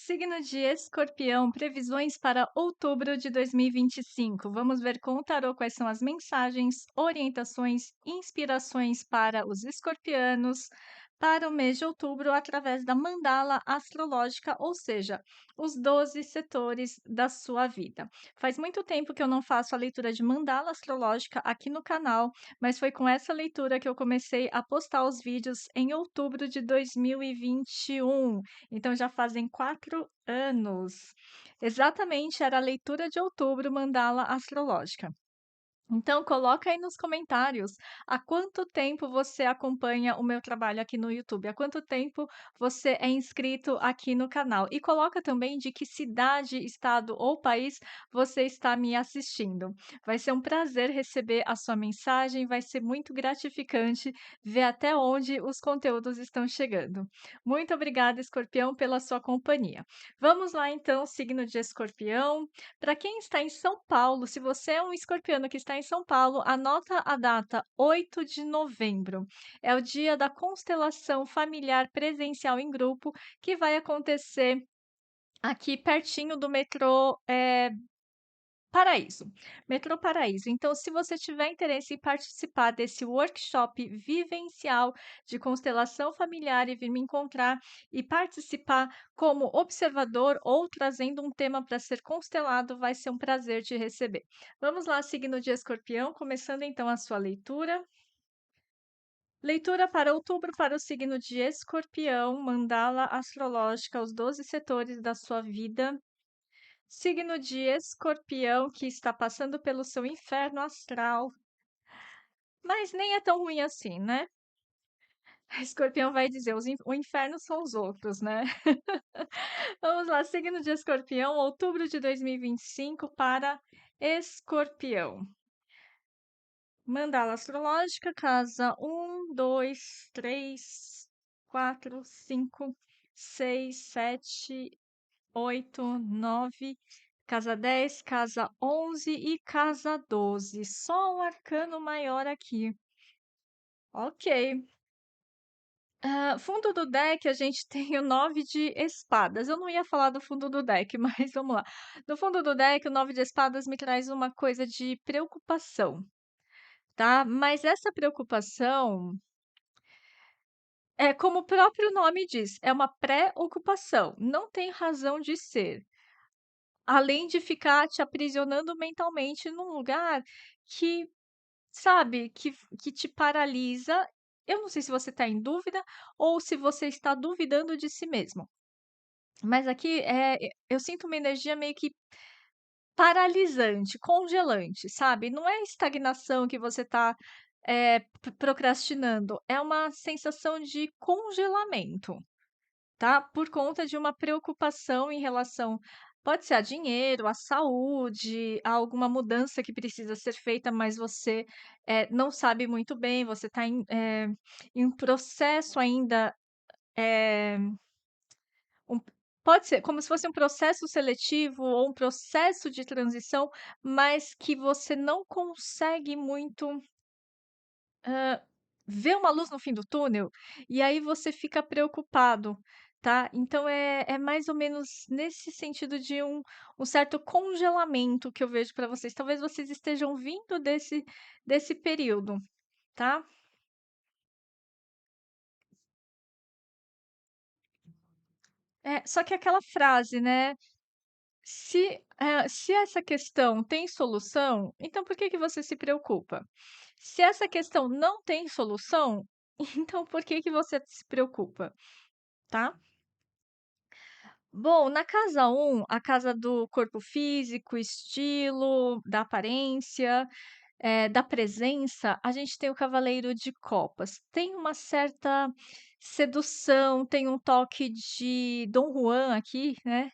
Signo de Escorpião, previsões para outubro de 2025. Vamos ver com o tarô quais são as mensagens, orientações, inspirações para os escorpianos para o mês de outubro através da mandala astrológica, ou seja, os 12 setores da sua vida. Faz muito tempo que eu não faço a leitura de mandala astrológica aqui no canal, mas foi com essa leitura que eu comecei a postar os vídeos em outubro de 2021. Então já fazem 4 anos. Exatamente, era a leitura de outubro mandala astrológica. Então coloca aí nos comentários há quanto tempo você acompanha o meu trabalho aqui no YouTube, há quanto tempo você é inscrito aqui no canal. E coloca também de que cidade, estado ou país você está me assistindo. Vai ser um prazer receber a sua mensagem, vai ser muito gratificante ver até onde os conteúdos estão chegando. Muito obrigada, Escorpião, pela sua companhia. Vamos lá então, signo de Escorpião. Para quem está em São Paulo, se você é um escorpiano que está em São Paulo, anota a data 8 de novembro. É o dia da constelação familiar presencial em grupo que vai acontecer aqui pertinho do metrô Paraíso. Metrô Paraíso. Então, se você tiver interesse em participar desse workshop vivencial de constelação familiar e vir me encontrar e participar como observador ou trazendo um tema para ser constelado, vai ser um prazer te receber. Vamos lá, signo de Escorpião, começando então a sua leitura. Leitura para outubro para o signo de Escorpião, mandala astrológica, os 12 setores da sua vida. Signo de Escorpião que está passando pelo seu inferno astral, mas nem é tão ruim assim, né? Escorpião vai dizer, o inferno são os outros, né? Vamos lá, signo de Escorpião, outubro de 2025 para Escorpião. Mandala astrológica, casa 1, 2, 3, 4, 5, 6, 7, 8, 9, casa 10, casa 11 e casa 12. Só um arcano maior aqui. Ok. Fundo do deck, a gente tem o 9 de espadas. Eu não ia falar do fundo do deck, mas vamos lá. No fundo do deck, o 9 de espadas me traz uma coisa de preocupação, tá? Mas essa preocupação é como o próprio nome diz, é uma pré-ocupação. Não tem razão de ser. Além de ficar te aprisionando mentalmente num lugar que, sabe, que te paralisa. Eu não sei se você está em dúvida ou se você está duvidando de si mesmo. Mas aqui eu sinto uma energia meio que paralisante, congelante, sabe? Não é estagnação que você está procrastinando, é uma sensação de congelamento. Tá? Por conta de uma preocupação em relação, pode ser a dinheiro, à saúde, a alguma mudança que precisa ser feita, mas você não sabe muito bem, você está em um processo ainda, um- pode ser como se fosse um processo seletivo ou um processo de transição, mas que você não consegue muito vê uma luz no fim do túnel, e aí você fica preocupado, tá. Então é mais ou menos nesse sentido de um certo congelamento que eu vejo para vocês. Talvez vocês estejam vindo desse período, tá. Só que aquela frase, né, se essa questão tem solução, então por que que você se preocupa? Se essa questão não tem solução, então por que que você se preocupa, tá. Bom, na casa um, a casa do corpo físico, estilo, da aparência, da presença, a gente tem o cavaleiro de copas. Tem uma certa sedução, tem um toque de Dom Juan aqui, né?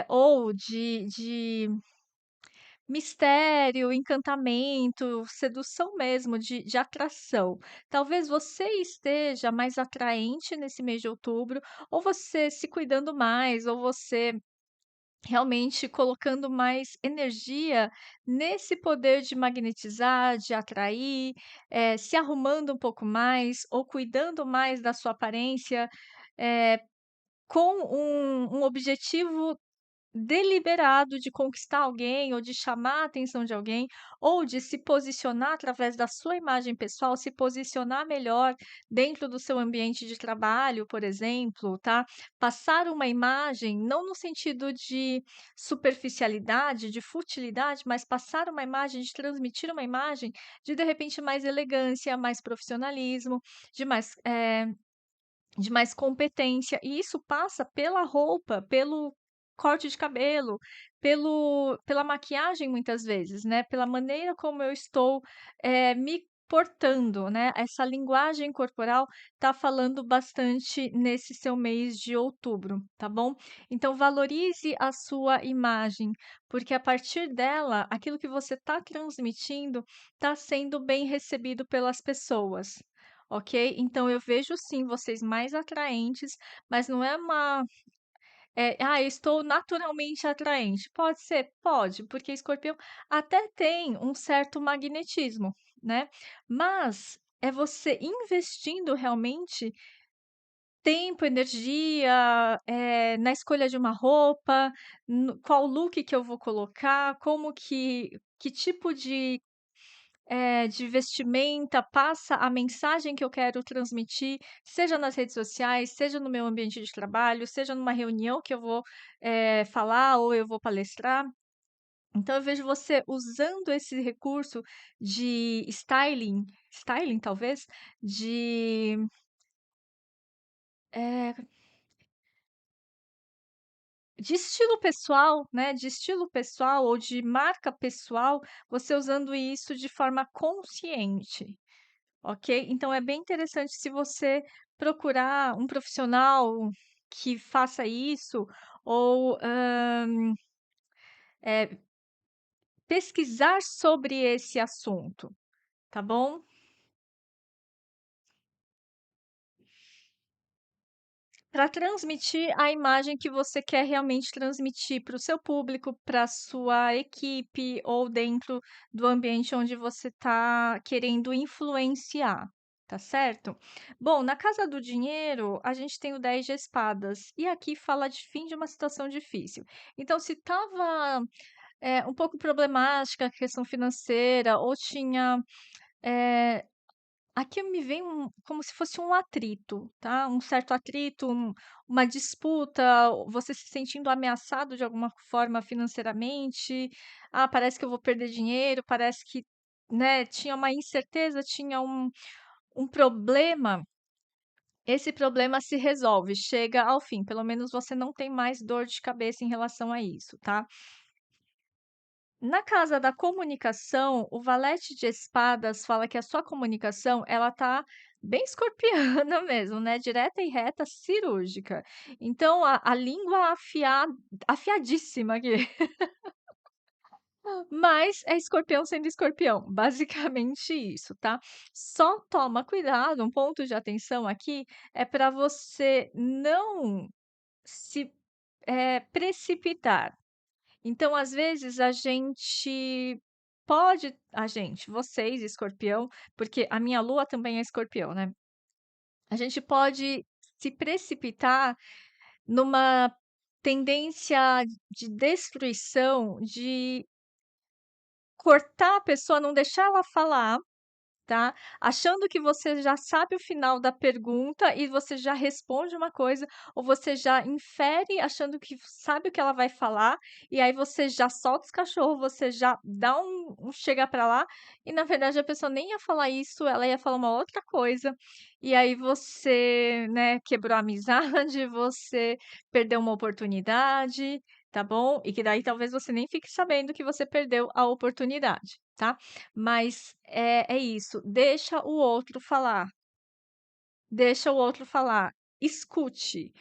Ou de mistério, encantamento, sedução mesmo, de atração. Talvez você esteja mais atraente nesse mês de outubro, ou você se cuidando mais, ou você realmente colocando mais energia nesse poder de magnetizar, de atrair, se arrumando um pouco mais, ou cuidando mais da sua aparência, eh, com um objetivo deliberado de conquistar alguém ou de chamar a atenção de alguém, ou de se posicionar através da sua imagem pessoal, se posicionar melhor dentro do seu ambiente de trabalho, por exemplo, tá? Passar uma imagem, não no sentido de superficialidade, de futilidade, mas passar uma imagem, de transmitir uma imagem de repente, mais elegância, mais profissionalismo, de mais, de mais competência, e isso passa pela roupa, pelo corte de cabelo, pela maquiagem muitas vezes, né, pela maneira como eu estou, me portando, né, essa linguagem corporal tá falando bastante nesse seu mês de outubro, tá bom? Então valorize a sua imagem, porque a partir dela, aquilo que você está transmitindo está sendo bem recebido pelas pessoas. Ok? Então eu vejo sim vocês mais atraentes, mas não é uma eu estou naturalmente atraente". Pode ser? Pode, porque escorpião até tem um certo magnetismo, né, mas é você investindo realmente tempo, energia, na escolha de uma roupa, no qual look que eu vou colocar, como que tipo de vestimenta passa a mensagem que eu quero transmitir, seja nas redes sociais, seja no meu ambiente de trabalho, seja numa reunião que eu vou, falar ou eu vou palestrar. Então eu vejo você usando esse recurso de styling talvez, de, eh, de estilo pessoal, né, de estilo pessoal ou de marca pessoal, você usando isso de forma consciente. Ok? Então é bem interessante se você procurar um profissional que faça isso ou, pesquisar sobre esse assunto, tá bom? Para transmitir a imagem que você quer realmente transmitir para o seu público, para a sua equipe ou dentro do ambiente onde você está querendo influenciar, tá certo? Bom, na casa do dinheiro, a gente tem o 10 de espadas, e aqui fala de fim de uma situação difícil. Então, se estava um pouco problemática a questão financeira, ou tinha eh, aqui me vem como se fosse um atrito, tá, um certo atrito, uma disputa, você se sentindo ameaçado de alguma forma financeiramente. "Ah, parece que eu vou perder dinheiro", parece que, né, tinha uma incerteza, tinha um problema. Esse problema se resolve, chega ao fim, pelo menos você não tem mais dor de cabeça em relação a isso, tá. Na casa da comunicação, o valete de espadas fala que a sua comunicação, ela tá bem escorpiana mesmo, né, direta e reta, cirúrgica. Então a língua afiadíssima aqui, mas é escorpião sendo escorpião, basicamente isso, tá. Só toma cuidado, um ponto de atenção aqui, é para você não se, precipitar. Então, às vezes, vocês, escorpião, porque a minha lua também é escorpião, né? A gente pode se precipitar numa tendência de destruição, de cortar a pessoa, não deixar ela falar, tá? Achando que você já sabe o final da pergunta e você já responde uma coisa, ou você já infere achando que sabe o que ela vai falar, e aí você já solta os cachorros, você já dá um chega pra lá, e na verdade a pessoa nem ia falar isso, ela ia falar uma outra coisa, e aí você, né, quebrou a amizade, você perdeu uma oportunidade, tá bom? E que daí talvez você nem fique sabendo que você perdeu a oportunidade, tá? Mas é isso, deixa o outro falar, escute,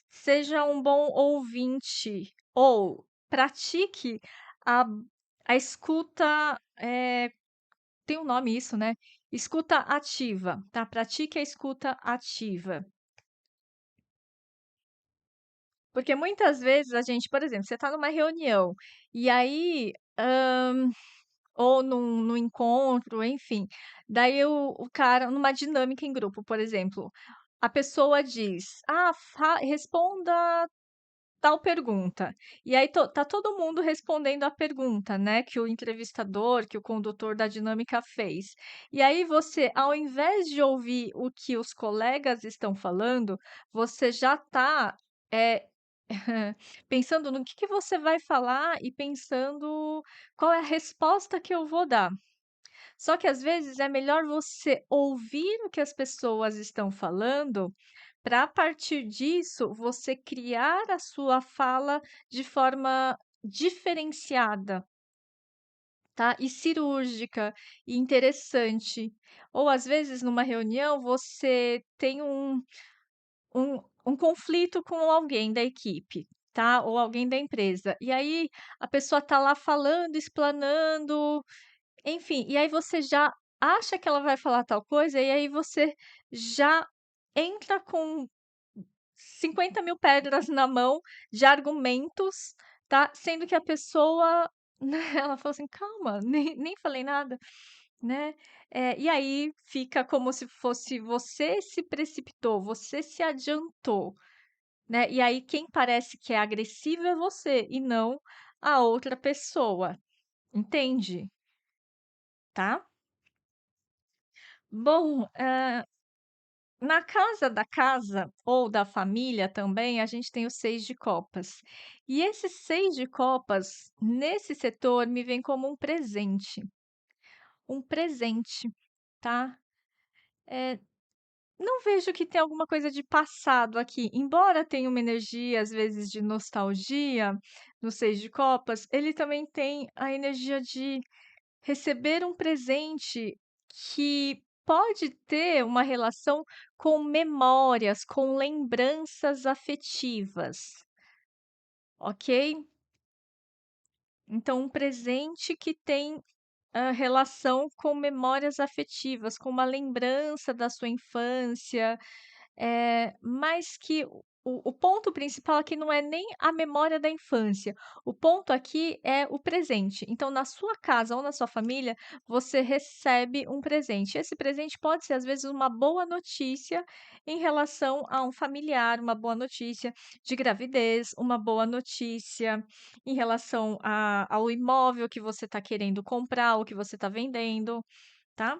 seja um bom ouvinte ou pratique a a escuta, tem um nome isso, né, escuta ativa, tá, pratique a escuta ativa. Porque muitas vezes a gente, por exemplo, você está numa reunião, e aí, ou num encontro, enfim. Daí o cara numa dinâmica em grupo, por exemplo. a pessoa diz: "Ah, responda tal pergunta". E aí tá todo mundo respondendo a pergunta, né, que o entrevistador, que o condutor da dinâmica fez. E aí você, ao invés de ouvir o que os colegas estão falando, você já tá, eh, pensando no que você vai falar e pensando qual é a resposta que eu vou dar. Só que às vezes é melhor você ouvir o que as pessoas estão falando, para a partir disso você criar a sua fala de forma diferenciada, tá? E cirúrgica, e interessante. Ou às vezes numa reunião você tem um conflito com alguém da equipe, tá? Ou alguém da empresa. E aí a pessoa tá lá falando, explanando, enfim, e aí você já acha que ela vai falar tal coisa, e aí você já entra com 50.000 pedras na mão de argumentos, tá, sendo que a pessoa, né, ela falou assim: "Calma, nem falei nada", né. E aí fica como se fosse você se precipitou, você se adiantou, né, e aí quem parece que é agressivo é você e não a outra pessoa, entende, tá? Bom, na casa ou da família também, a gente tem o 6 de copas. E esse 6 de copas, nesse setor, me vem como um presente, tá. Não vejo que tem alguma coisa de passado aqui, embora tenha uma energia, às vezes, de nostalgia no 6 de copas, ele também tem a energia de receber um presente que pode ter uma relação com memórias, com lembranças afetivas, ok? Então, um presente que tem relação com memórias afetivas, com uma lembrança da sua infância, mas que o ponto principal aqui não é nem a memória da infância, o ponto aqui é o presente. Então, na sua casa ou na sua família, você recebe um presente. Esse presente pode ser, às vezes, uma boa notícia em relação a um familiar, uma boa notícia de gravidez, uma boa notícia em relação ao imóvel que você está querendo comprar ou que você está vendendo, tá?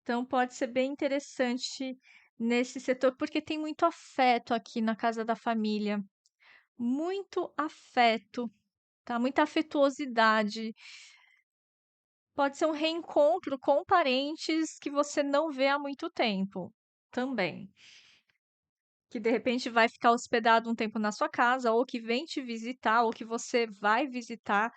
Então pode ser bem interessante nesse setor, porque tem muito afeto aqui na casa da família, muito afeto, tá? Muita afetuosidade. Pode ser um reencontro com parentes que você não vê há muito tempo, também. Que de repente vai ficar hospedado um tempo na sua casa, ou que vem te visitar, ou que você vai visitar.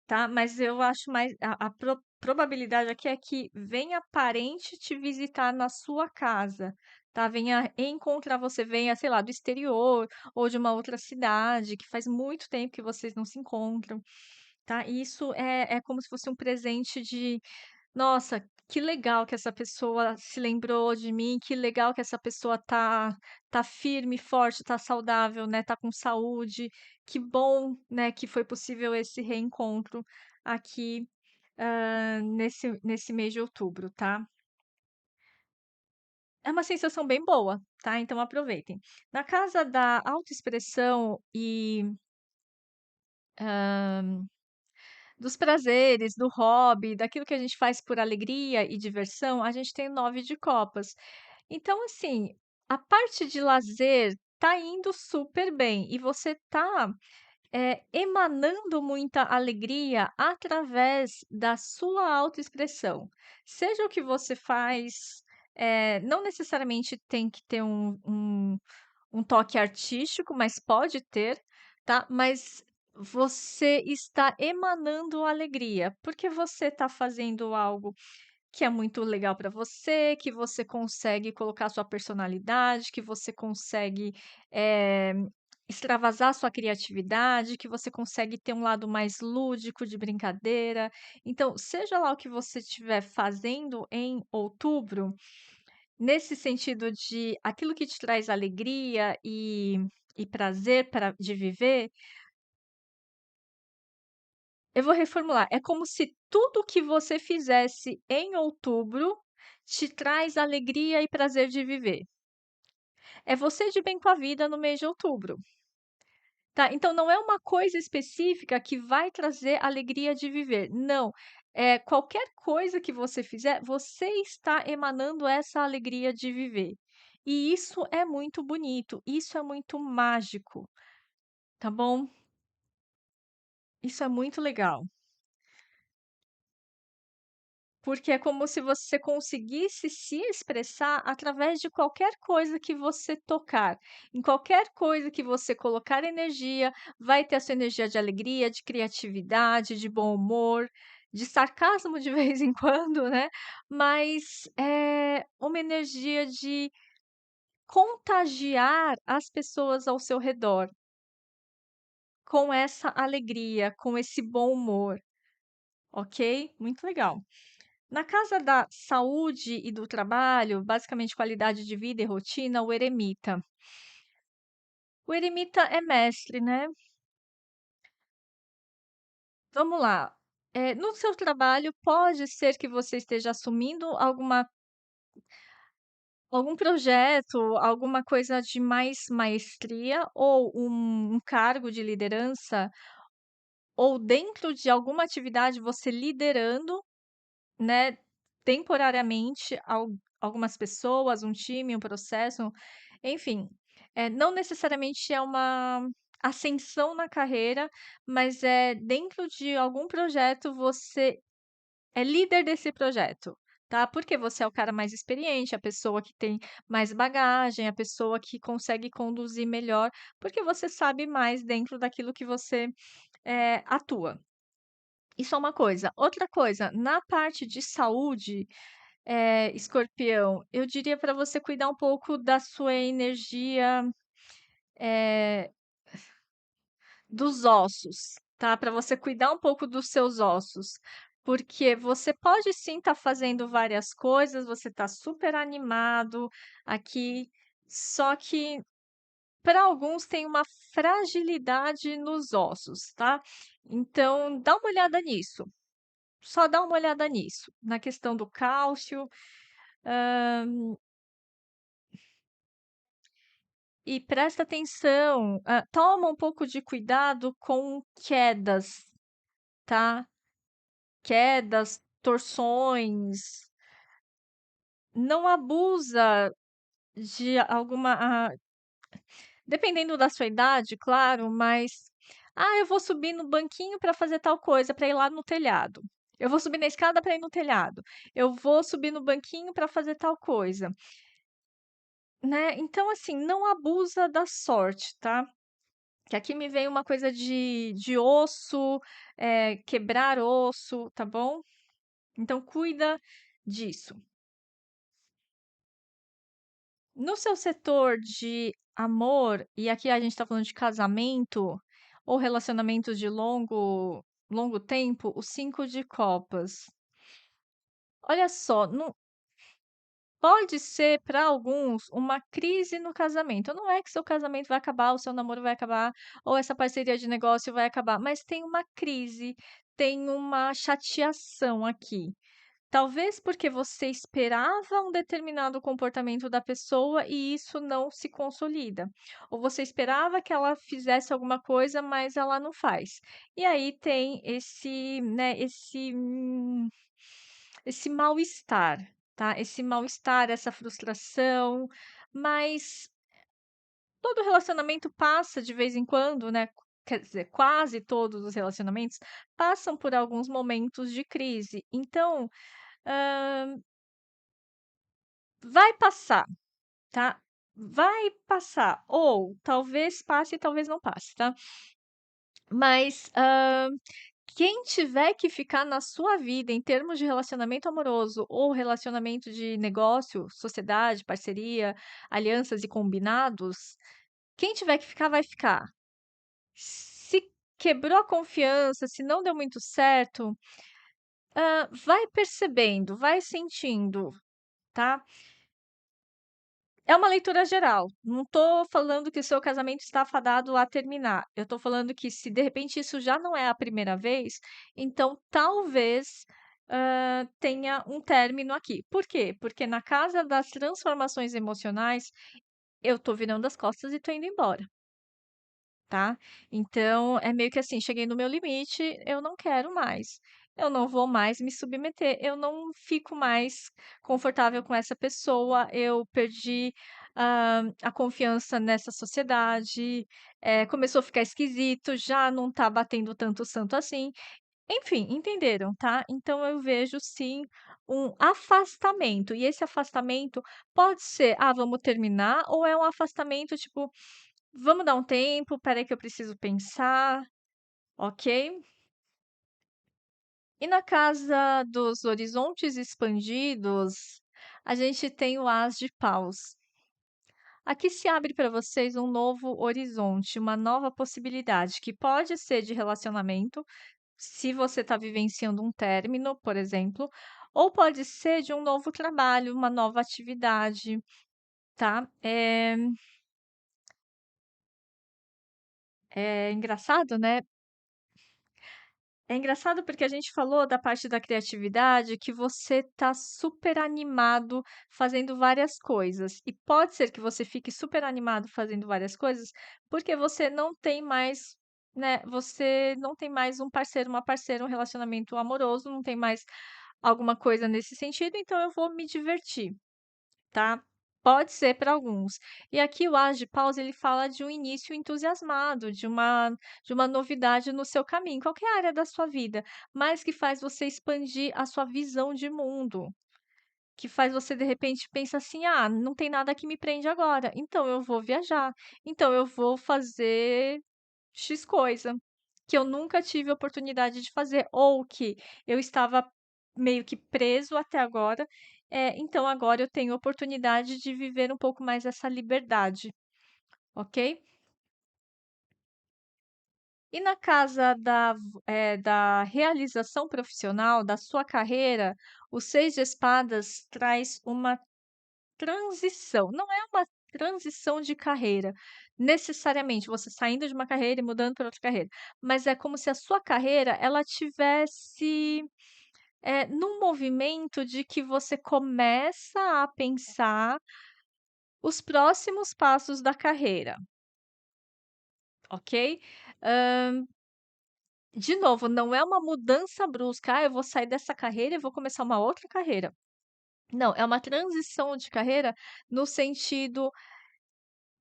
Tá, mas eu acho mais a probabilidade aqui é que venha parente te visitar na sua casa, tá, venha encontrar você, venha, sei lá, do exterior ou de uma outra cidade, que faz muito tempo que vocês não se encontram, tá. E isso é como se fosse um presente de: "Nossa, que legal que essa pessoa se lembrou de mim, que legal que essa pessoa tá firme, forte, tá saudável, né, tá com saúde. Que bom, né, que foi possível esse reencontro aqui, nesse mês de outubro", tá. É uma sensação bem boa, tá, então aproveitem. Na casa da autoexpressão e, dos prazeres, do hobby, daquilo que a gente faz por alegria e diversão, a gente tem o 9 de copas. Então, assim, a parte de lazer tá indo super bem e você tá, emanando muita alegria através da sua autoexpressão. Seja o que você faz, não necessariamente tem que ter um toque artístico, mas pode ter, tá? Mas você está emanando alegria, porque você está fazendo algo que é muito legal para você, que você consegue colocar sua personalidade, que você consegue, eh, extravasar sua criatividade, que você consegue ter um lado mais lúdico, de brincadeira. Então, seja lá o que você estiver fazendo em outubro, nesse sentido de aquilo que te traz alegria e prazer pra de viver, eu vou reformular, é como se tudo que você fizesse em outubro te traz alegria e prazer de viver. É você de bem com a vida no mês de outubro, tá? Então não é uma coisa específica que vai trazer alegria de viver. Não, é qualquer coisa que você fizer, você está emanando essa alegria de viver. E isso é muito bonito, isso é muito mágico, tá bom? Isso é muito legal. Porque é como se você conseguisse se expressar através de qualquer coisa que você tocar. Em qualquer coisa que você colocar energia, vai ter a sua energia de alegria, de criatividade, de bom humor, de sarcasmo de vez em quando, né? Mas é uma energia de contagiar as pessoas ao seu redor com essa alegria, com esse bom humor, ok? Muito legal. Na casa da saúde e do trabalho, basicamente qualidade de vida e rotina, o eremita. O eremita é mestre, né? Vamos lá. No seu trabalho, pode ser que você esteja assumindo algum projeto, alguma coisa de mais maestria, ou um cargo de liderança, ou dentro de alguma atividade você liderando, né, temporariamente algumas pessoas, um time, um processo, enfim, não necessariamente é uma ascensão na carreira, mas é dentro de algum projeto você é líder desse projeto, tá? Porque você é o cara mais experiente, a pessoa que tem mais bagagem, a pessoa que consegue conduzir melhor, porque você sabe mais dentro daquilo que você atua. Isso é uma coisa. Outra coisa, na parte de saúde, escorpião, eu diria para você cuidar um pouco da sua energia, eh, dos ossos, tá? Para você cuidar um pouco dos seus ossos, porque você pode sim estar fazendo várias coisas, você está super animado aqui, só que para alguns tem uma fragilidade nos ossos, tá? Então, dá uma olhada nisso. Só dá uma olhada nisso, na questão do cálcio. E presta atenção, toma um pouco de cuidado com quedas, tá? Quedas, torções. Não abusa de alguma, dependendo da sua idade, claro, mas eu vou subir no banquinho para fazer tal coisa, para ir lá no telhado. Eu vou subir na escada para ir no telhado. Eu vou subir no banquinho para fazer tal coisa, né? Então, assim, não abusa da sorte, tá? Que aqui me veio uma coisa de osso, quebrar osso, tá bom? Então cuida disso. No seu setor de amor, e aqui a gente está falando de casamento ou relacionamentos de longo tempo, o 5 de copas. Olha só, pode ser para alguns uma crise no casamento. Não é que seu casamento vai acabar, o seu namoro vai acabar, ou essa parceria de negócio vai acabar, mas tem uma crise, tem uma chateação aqui. Talvez porque você esperava um determinado comportamento da pessoa e isso não se consolida. Ou você esperava que ela fizesse alguma coisa, mas ela não faz. E aí tem esse, né, esse mal-estar, tá? Esse mal-estar, essa frustração, mas todo relacionamento passa de vez em quando, né? Quer dizer, quase todos os relacionamentos passam por alguns momentos de crise. Então, vai passar, tá? Vai passar. Ou talvez passe e talvez não passe, tá? Mas quem tiver que ficar na sua vida em termos de relacionamento amoroso ou relacionamento de negócio, sociedade, parceria, alianças e combinados, quem tiver que ficar, vai ficar. Se quebrou a confiança, se não deu muito certo, vai percebendo, vai sentindo, tá? É uma leitura geral. Não estou falando que o seu casamento está fadado a terminar. Eu estou falando que se de repente isso já não é a primeira vez, então talvez tenha um término aqui. Por quê? Porque na casa das transformações emocionais, eu tô virando as costas e tô indo embora, tá? Então, é meio que assim, cheguei no meu limite, eu não quero mais. Eu não vou mais me submeter, eu não fico mais confortável com essa pessoa, eu perdi, a confiança nessa sociedade, começou a ficar esquisito, já não tá batendo tanto santo assim. Enfim, entenderam, tá? Então eu vejo sim um afastamento, e esse afastamento pode ser: "Ah, vamos terminar", ou é um afastamento tipo: "Vamos dar um tempo, espera aí que eu preciso pensar", ok? E na casa dos horizontes expandidos, a gente tem o As de Paus. Aqui se abre para vocês um novo horizonte, uma nova possibilidade, que pode ser de relacionamento, se você está vivenciando um término, por exemplo, ou pode ser de um novo trabalho, uma nova atividade, tá? É engraçado, né? É engraçado porque a gente falou da parte da criatividade que você tá super animado fazendo várias coisas. E pode ser que você fique super animado fazendo várias coisas, porque você não tem mais, né? Você não tem mais um parceiro, uma parceira, um relacionamento amoroso, não tem mais alguma coisa nesse sentido, então eu vou me divertir, tá? Pode ser para alguns. E aqui o As de Paus, ele fala de um início entusiasmado, de uma novidade no seu caminho, qualquer área da sua vida, mas que faz você expandir a sua visão de mundo, que faz você de repente pensar assim: "Ah, não tem nada que me prende agora, então eu vou viajar, então eu vou fazer X coisa, que eu nunca tive oportunidade de fazer, ou que eu estava meio que preso até agora, então agora eu tenho oportunidade de viver um pouco mais essa liberdade, ok? E na casa da realização profissional, da sua carreira, o Seis de Espadas traz uma transição, não é uma transição de carreira, necessariamente, você saindo de uma carreira e mudando para outra carreira, mas é como se a sua carreira, ela tivesse, num movimento de que você começa a pensar os próximos passos da carreira, ok? De novo, não é uma mudança brusca: "Ah, eu vou sair dessa carreira e vou começar uma outra carreira". Não, é uma transição de carreira no sentido: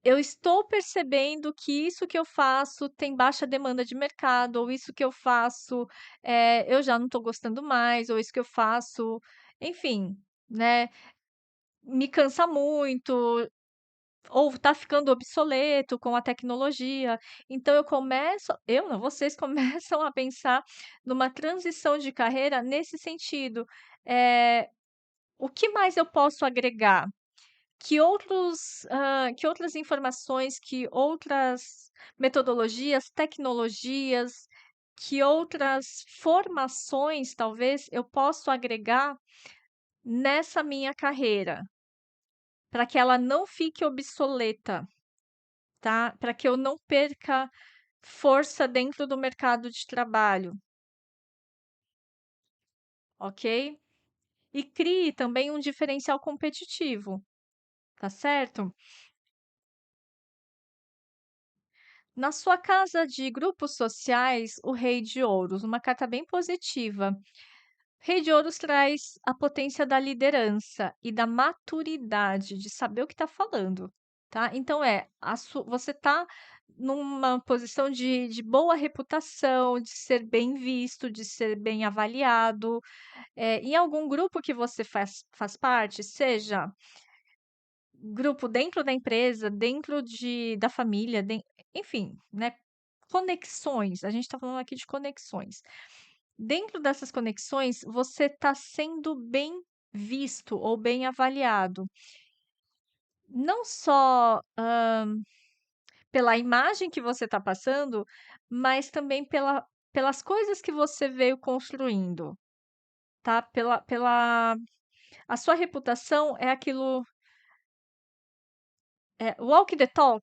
eu estou percebendo que isso que eu faço tem baixa demanda de mercado, ou isso que eu faço, eu já não estou gostando mais, ou isso que eu faço, enfim, né, me cansa muito, ou está ficando obsoleto com a tecnologia. Então eu não, vocês começam a pensar numa transição de carreira nesse sentido. O que mais eu posso agregar? Que outras informações, que outras metodologias, tecnologias, que outras formações, talvez, eu posso agregar nessa minha carreira, para que ela não fique obsoleta, tá? Para que eu não perca força dentro do mercado de trabalho, ok? E crie também um diferencial competitivo, tá certo? Na sua casa de grupos sociais, o Rei de Ouros, uma carta bem positiva. Rei de Ouros traz a potência da liderança e da maturidade, de saber o que está falando, tá? Então você está numa posição de boa reputação, de ser bem visto, de ser bem avaliado. Em algum grupo que você faz parte, seja grupo dentro da empresa, dentro da família, enfim, né? Conexões, a gente está falando aqui de conexões. Dentro dessas conexões, você está sendo bem visto ou bem avaliado. Não só pela imagem que você está passando, mas também pelas coisas que você veio construindo, tá? A sua reputação é aquilo. Walk the talk,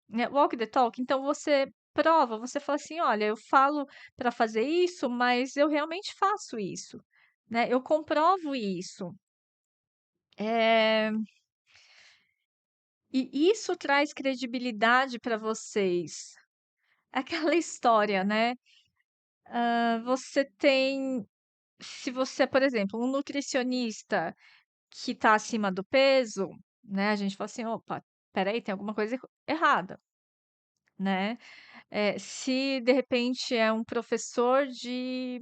né, walk the talk, então você prova, você fala assim: "Olha, eu falo para fazer isso, mas eu realmente faço isso", né? Eu comprovo isso. Eh, e isso traz credibilidade para vocês. Aquela história, né? Você tem, se você, por exemplo, um nutricionista que está acima do peso, né? A gente fala assim, opa, peraí, tem alguma coisa errada, né? Se de repente é um professor de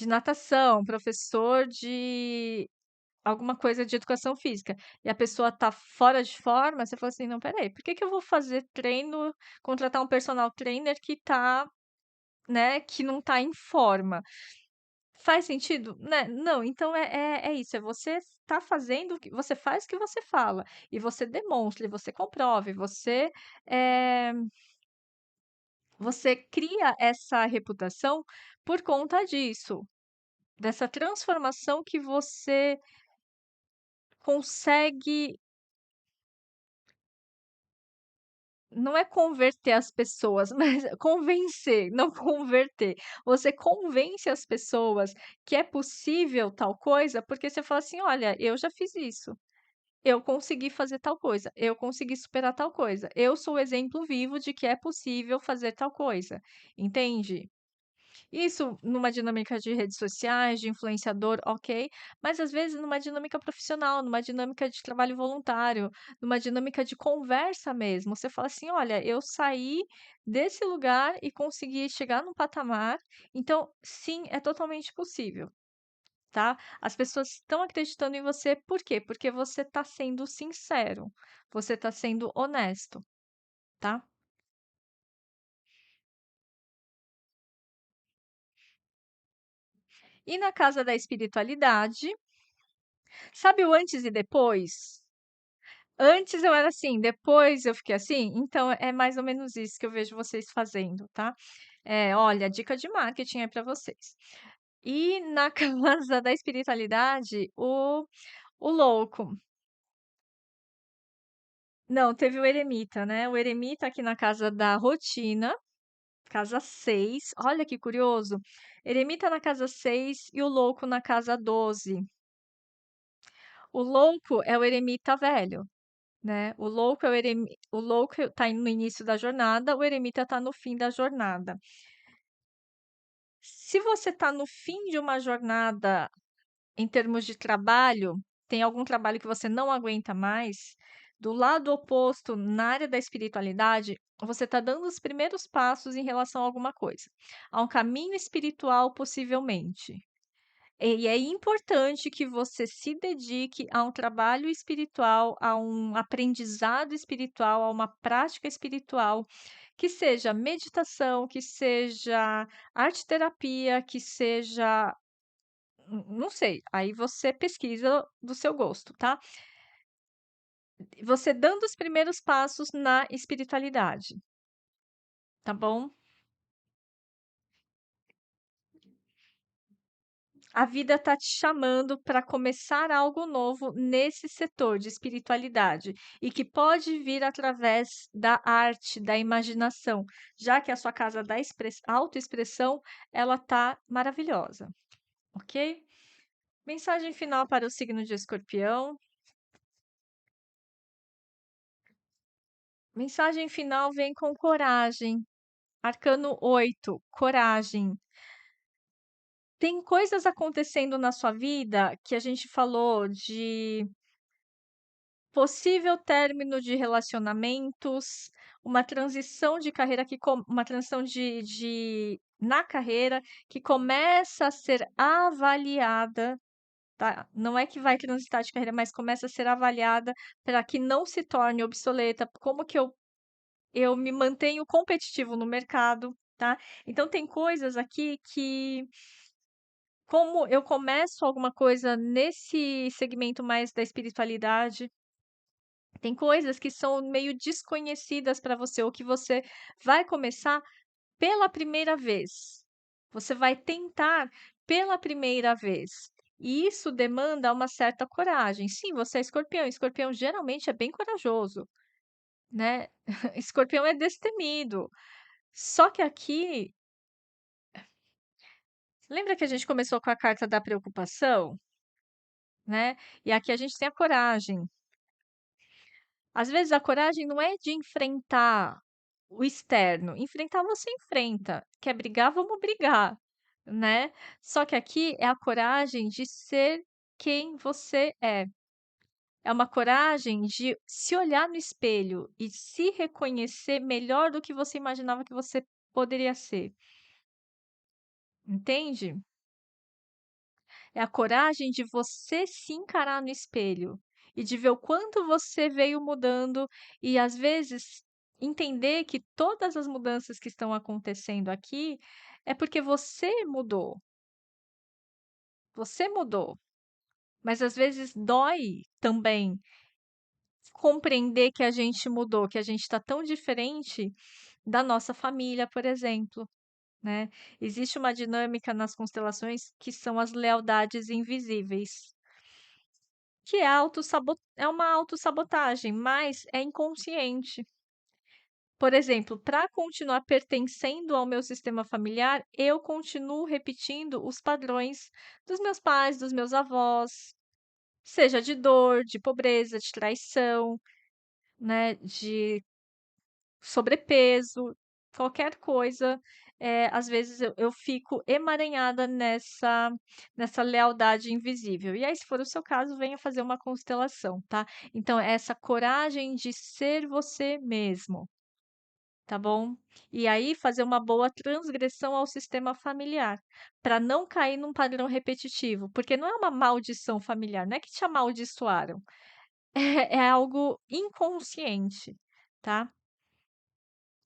natação, professor de alguma coisa de educação física, e a pessoa tá fora de forma, você fala assim, não, peraí, por que que eu vou fazer treino, contratar um personal trainer que tá, né, que não tá em forma? Faz sentido? Né? Não, então é isso, é você tá fazendo, você faz o que você fala, e você demonstra, e você comprove, eh, você cria essa reputação por conta disso, dessa transformação que você consegue, não é converter as pessoas, mas convencer, não converter. Você convence as pessoas que é possível tal coisa, porque você fala assim: olha, eu já fiz isso. Eu consegui fazer tal coisa, eu consegui superar tal coisa. Eu sou o exemplo vivo de que é possível fazer tal coisa, entende? Isso numa dinâmica de redes sociais, de influenciador, ok, mas às vezes numa dinâmica profissional, numa dinâmica de trabalho voluntário, numa dinâmica de conversa mesmo. Você fala assim: olha, eu saí desse lugar e consegui chegar num patamar, então sim, é totalmente possível. Tá? As pessoas estão acreditando em você, por quê? Porque você está sendo sincero, você está sendo honesto, tá? E na casa da espiritualidade, sabe o antes e depois? Antes eu era assim, depois eu fiquei assim, então é mais ou menos isso que eu vejo vocês fazendo, tá? Olha, dica de marketing aí para vocês. E na casa da espiritualidade, o louco. Não, teve o eremita, né? O eremita aqui na casa da rotina, casa 6. Olha que curioso. Eremita na casa 6 e o louco na casa 12. O louco é o eremita velho, né? O louco tá no início da jornada, o eremita tá no fim da jornada. Se você tá no fim de uma jornada em termos de trabalho, tem algum trabalho que você não aguenta mais, do lado oposto, na área da espiritualidade, você está dando os primeiros passos em relação a alguma coisa, a um caminho espiritual, possivelmente. E é importante que você se dedique a um trabalho espiritual, a um aprendizado espiritual, a uma prática espiritual, que seja meditação, que seja arte terapia, que seja, não sei, aí você pesquisa do seu gosto, tá? Você dando os primeiros passos na espiritualidade, tá bom? A vida tá te chamando para começar algo novo nesse setor de espiritualidade e que pode vir através da arte, da imaginação, já que a sua casa da autoexpressão, ela tá maravilhosa, ok? Mensagem final para o signo de Escorpião. Mensagem final vem com coragem. Arcano 8, coragem. Tem coisas acontecendo na sua vida que a gente falou de possível término de relacionamentos, uma transição de carreira uma transição na carreira que começa a ser avaliada, tá? Não é que vai transitar de carreira, mas começa a ser avaliada para que não se torne obsoleta. Como que eu me mantenho competitivo no mercado, tá? Então tem coisas aqui que, como eu começo alguma coisa nesse segmento mais da espiritualidade, tem coisas que são meio desconhecidas para você, ou que você vai começar pela primeira vez. Você vai tentar pela primeira vez. E isso demanda uma certa coragem. Sim, você é escorpião. Escorpião geralmente é bem corajoso, né? Escorpião é destemido. Só que aqui Lembra que a gente começou com a carta da preocupação, né? E aqui a gente tem a coragem. Às vezes a coragem não é de enfrentar o externo, enfrentar você enfrenta, quer brigar, vamos brigar, né? Só que aqui é a coragem de ser quem você é. É uma coragem de se olhar no espelho e se reconhecer melhor do que você imaginava que você poderia ser, entende? É a coragem de você se encarar no espelho e de ver o quanto você veio mudando e, às vezes, entender que todas as mudanças que estão acontecendo aqui é porque você mudou. Você mudou. Mas às vezes dói também compreender que a gente mudou, que a gente está tão diferente da nossa família, por exemplo, né? Existe uma dinâmica nas constelações que são as lealdades invisíveis. Que é uma autossabotagem, mas é inconsciente. Por exemplo, para continuar pertencendo ao meu sistema familiar, eu continuo repetindo os padrões dos meus pais, dos meus avós, seja de dor, de pobreza, de traição, né, de sobrepeso, qualquer coisa, às vezes eu fico emaranhada nessa lealdade invisível. E aí, se for o seu caso, venha fazer uma constelação, tá? Então, é essa coragem de ser você mesmo, tá bom? E aí, fazer uma boa transgressão ao sistema familiar, para não cair num padrão repetitivo, porque não é uma maldição familiar, não é que te amaldiçoaram, é algo inconsciente, tá?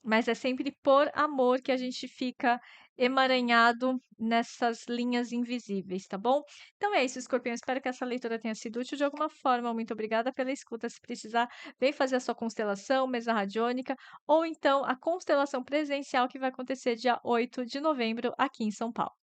Mas é sempre por amor que a gente fica emaranhado nessas linhas invisíveis, tá bom? Então é isso, escorpião. Espero que essa leitura tenha sido útil de alguma forma. Muito obrigada pela escuta. Se precisar, vem fazer a sua constelação, mesa radiônica, ou então a constelação presencial que vai acontecer dia 8 de novembro aqui em São Paulo.